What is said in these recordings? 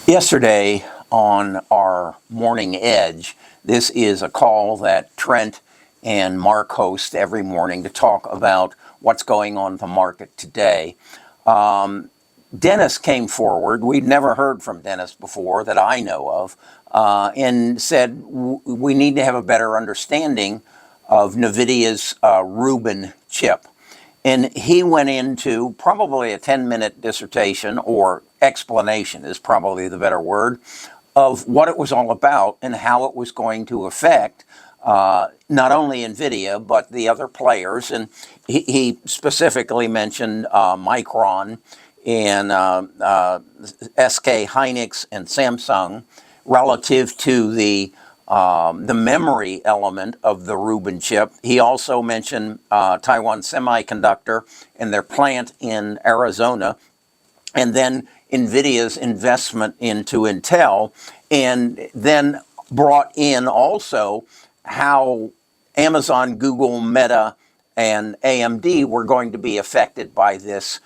Yesterday on our Morning Edge, this is a call that Trent and Mark host every morning to talk about what's going on in the market today. Dennis came forward. We'd never heard from Dennis before that I know of, and said we need to have a better understanding of NVIDIA's Rubin chip. And he went into probably a 10-minute dissertation, or explanation is probably the better word, of what it was all about and how it was going to affect not only NVIDIA, but the other players. And he specifically mentioned Micron and SK Hynix and Samsung relative to the memory element of the Rubin chip. He also mentioned Taiwan Semiconductor and their plant in Arizona, and then NVIDIA's investment into Intel, and then brought in also how Amazon, Google, Meta, and AMD were going to be affected by this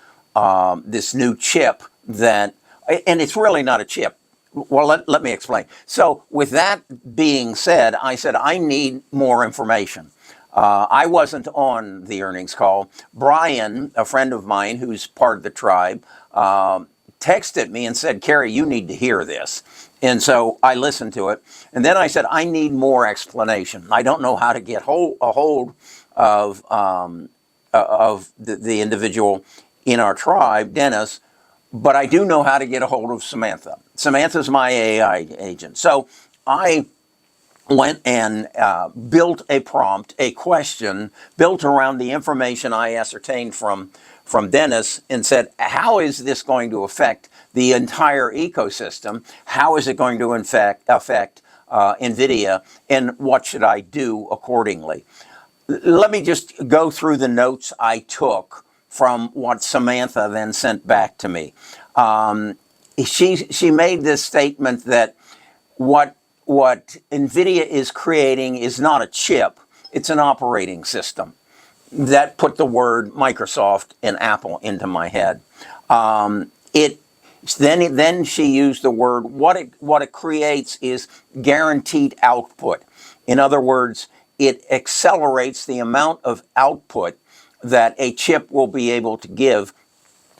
this new chip that, and it's really not a chip. Well, let me explain. So with that being said, I said, I need more information. I wasn't on the earnings call. Brian, a friend of mine who's part of the tribe, texted me and said, Kerry, you need to hear this. And so I listened to it. And then I said, I need more explanation. I don't know how to get a hold of the individual in our tribe, Dennis, but I do know how to get a hold of Samantha. Samantha's my AI agent. So I went and built a prompt, a question built around the information I ascertained from Dennis, and said, how is this going to affect the entire ecosystem? How is it going to affect NVIDIA? And what should I do accordingly? Let me just go through the notes I took from what Samantha then sent back to me. She made this statement that what NVIDIA is creating is not a chip, it's an operating system. That put the word Microsoft and Apple into my head. Then she used the word, what it creates is guaranteed output. In other words, it accelerates the amount of output that a chip will be able to give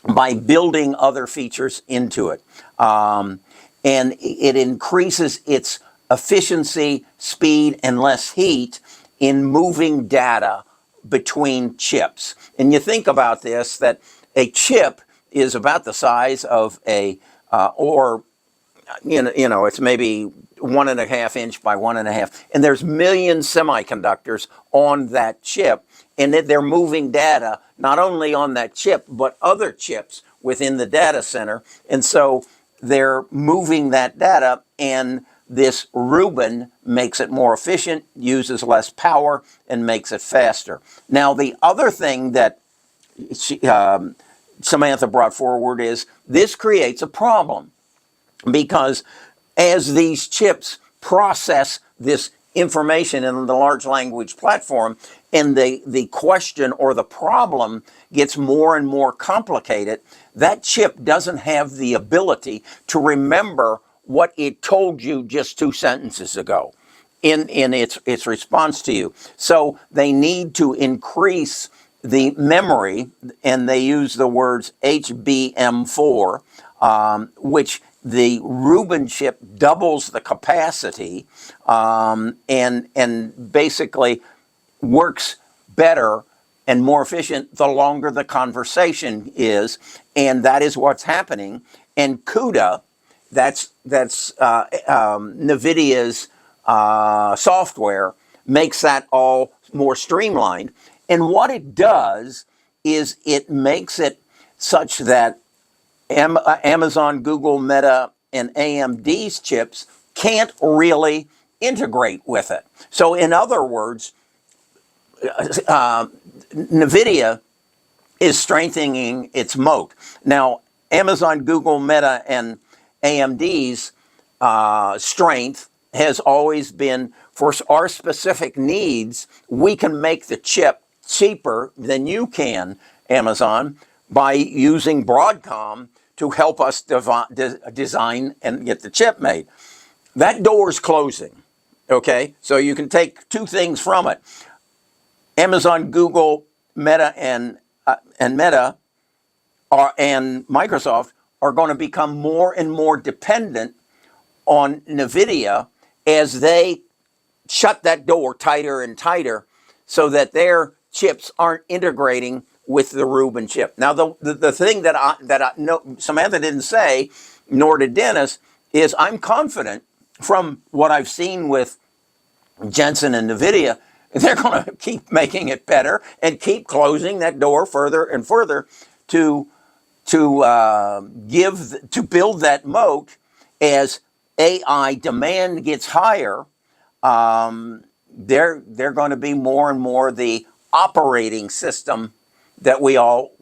by building other features into it. And it increases its efficiency, speed, and less heat in moving data between chips. And you think about this, that a chip is about the size of it's maybe 1.5 inch by 1.5, and there's millions semiconductors on that chip, and they're moving data not only on that chip, but other chips within the data center. And so they're moving that data, and this Rubin makes it more efficient, uses less power, and makes it faster. Now, the other thing that Samantha brought forward is this creates a problem, because as these chips process this information in the large language platform, and the question or the problem gets more and more complicated, that chip doesn't have the ability to remember what it told you just 2 sentences ago in its response to you. So they need to increase the memory, and they use the words HBM4, which the Rubin chip doubles the capacity, and basically works better and more efficient the longer the conversation is, and that is what's happening. And CUDA, that's NVIDIA's software, makes that all more streamlined. And what it does is it makes it such that Amazon, Google, Meta, and AMD's chips can't really integrate with it. So in other words, NVIDIA is strengthening its moat. Now, Amazon, Google, Meta, and AMD's strength has always been, for our specific needs, we can make the chip cheaper than you can, Amazon, by using Broadcom to help us design and get the chip made. That door's closing, okay? So you can take two things from it. Amazon, Google, Meta, and Microsoft are going to become more and more dependent on NVIDIA as they shut that door tighter and tighter so that their chips aren't integrating with the Rubin chip. Now, the thing that I know Samantha didn't say, nor did Dennis, is I'm confident from what I've seen with Jensen and NVIDIA, they're going to keep making it better and keep closing that door further and further to build that moat as AI demand gets higher. They're going to be more and more the operating system that we all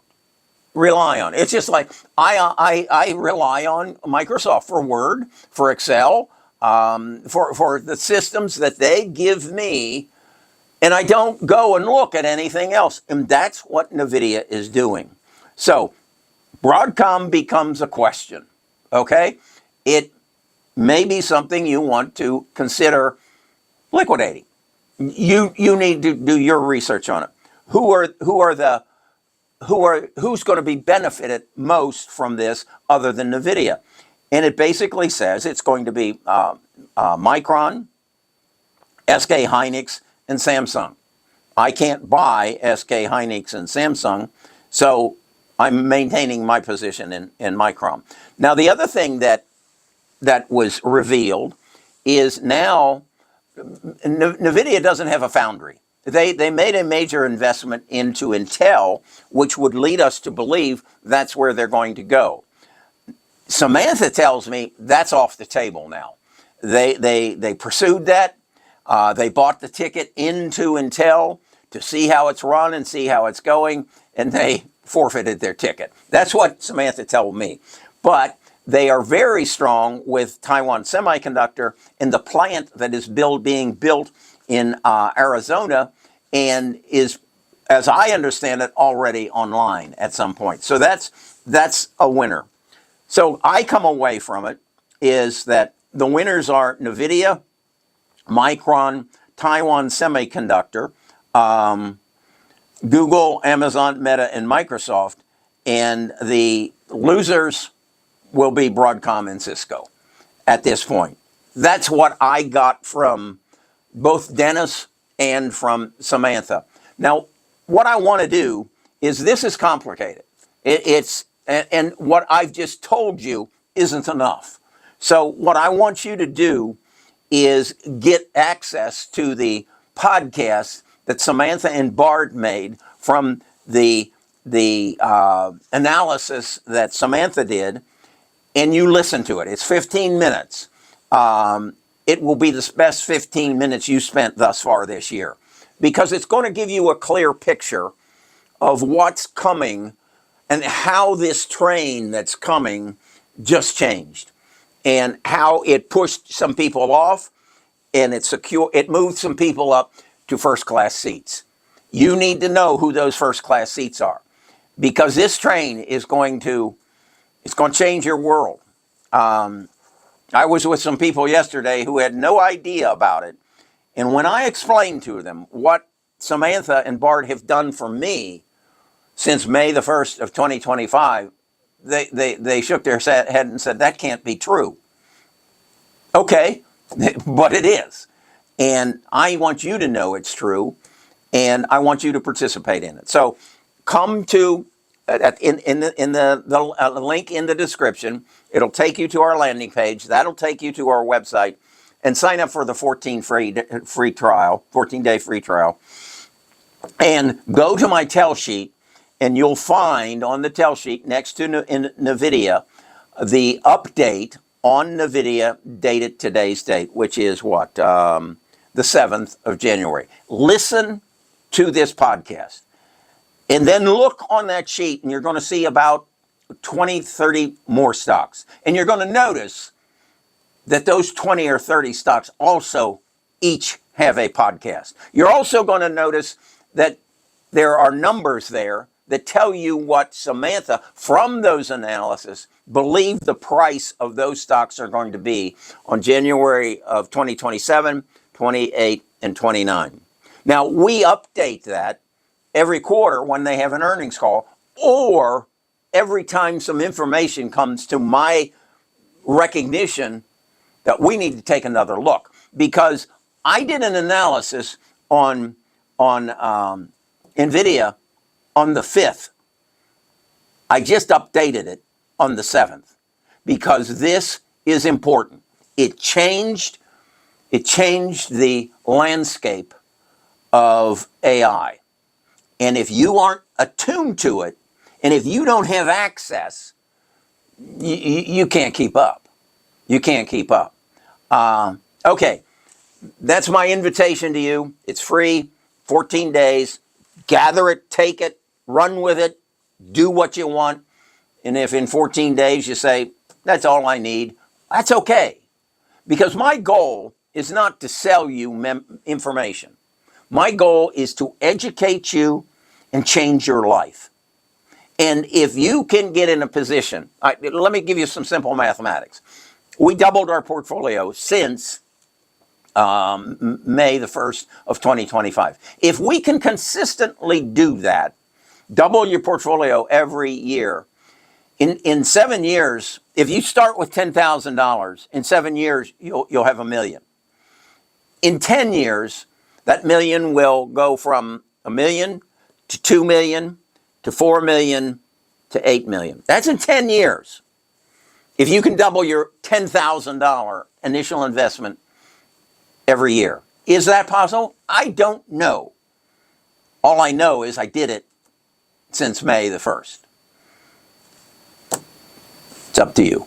rely on. It's just like I rely on Microsoft for Word, for Excel, for the systems that they give me, and I don't go and look at anything else. And that's what NVIDIA is doing. So Broadcom becomes a question, okay? It may be something you want to consider liquidating. You need to do your research on it. Who's going to be benefited most from this other than NVIDIA? And it basically says it's going to be Micron, SK Hynix, and Samsung. I can't buy SK Hynix and Samsung, so I'm maintaining my position in Micron. Now, the other thing that was revealed is now NVIDIA doesn't have a foundry. They made a major investment into Intel, which would lead us to believe that's where they're going to go. Samantha tells me that's off the table now. They pursued that. They bought the ticket into Intel to see how it's run and see how it's going, and they forfeited their ticket. That's what Samantha told me. But they are very strong with Taiwan Semiconductor and the plant that is being built in Arizona and is, as I understand it, already online at some point. So that's a winner. So I come away from it is that the winners are NVIDIA, Micron, Taiwan Semiconductor, Google, Amazon, Meta, and Microsoft. And the losers will be Broadcom and Cisco at this point. That's what I got from both Dennis and from Samantha. Now, what I want to do is, this is complicated. And what I've just told you isn't enough. So what I want you to do is get access to the podcast that Samantha and Bard made from the analysis that Samantha did, and you listen to it. It's 15 minutes. It will be the best 15 minutes you spent thus far this year, because it's going to give you a clear picture of what's coming and how this train that's coming just changed, and how it pushed some people off, and it moved some people up to first-class seats. You need to know who those first-class seats are, because this train is going to change your world. I was with some people yesterday who had no idea about it, and when I explained to them what Samantha and Bart have done for me since May the 1st of 2025, they shook their head and said, that can't be true. Okay, but it is. And I want you to know it's true, and I want you to participate in it. So come to, in the link in the description, it'll take you to our landing page. That'll take you to our website, and sign up for the 14-day free trial. And go to my tell sheet, and you'll find on the tell sheet next to NVIDIA the update on NVIDIA dated today's date, which is what? The 7th of January. Listen to this podcast. And then look on that sheet, and you're going to see about 20, 30 more stocks. And you're going to notice that those 20 or 30 stocks also each have a podcast. You're also going to notice that there are numbers there that tell you what Samantha, from those analysis, believe the price of those stocks are going to be on January of 2027, 28, and 29. Now, we update that every quarter when they have an earnings call, or every time some information comes to my recognition that we need to take another look. Because I did an analysis on NVIDIA on the 5th. I just updated it on the 7th because this is important. It changed the landscape of AI. And if you aren't attuned to it, and if you don't have access, you can't keep up. You can't keep up. Okay, that's my invitation to you. It's free, 14 days. Gather it, take it, run with it, do what you want. And if in 14 days you say, that's all I need, that's okay. Because my goal is not to sell you information. My goal is to educate you and change your life. And if you can get in a position, let me give you some simple mathematics. We doubled our portfolio since May the 1st of 2025. If we can consistently do that, double your portfolio every year, in 7 years, if you start with $10,000, in 7 years, you'll have $1 million. In 10 years, that million will go from $1 million to $2 million to $4 million to $8 million. That's in 10 years. If you can double your $10,000 initial investment every year. Is that possible? I don't know. All I know is I did it since May the 1st. It's up to you.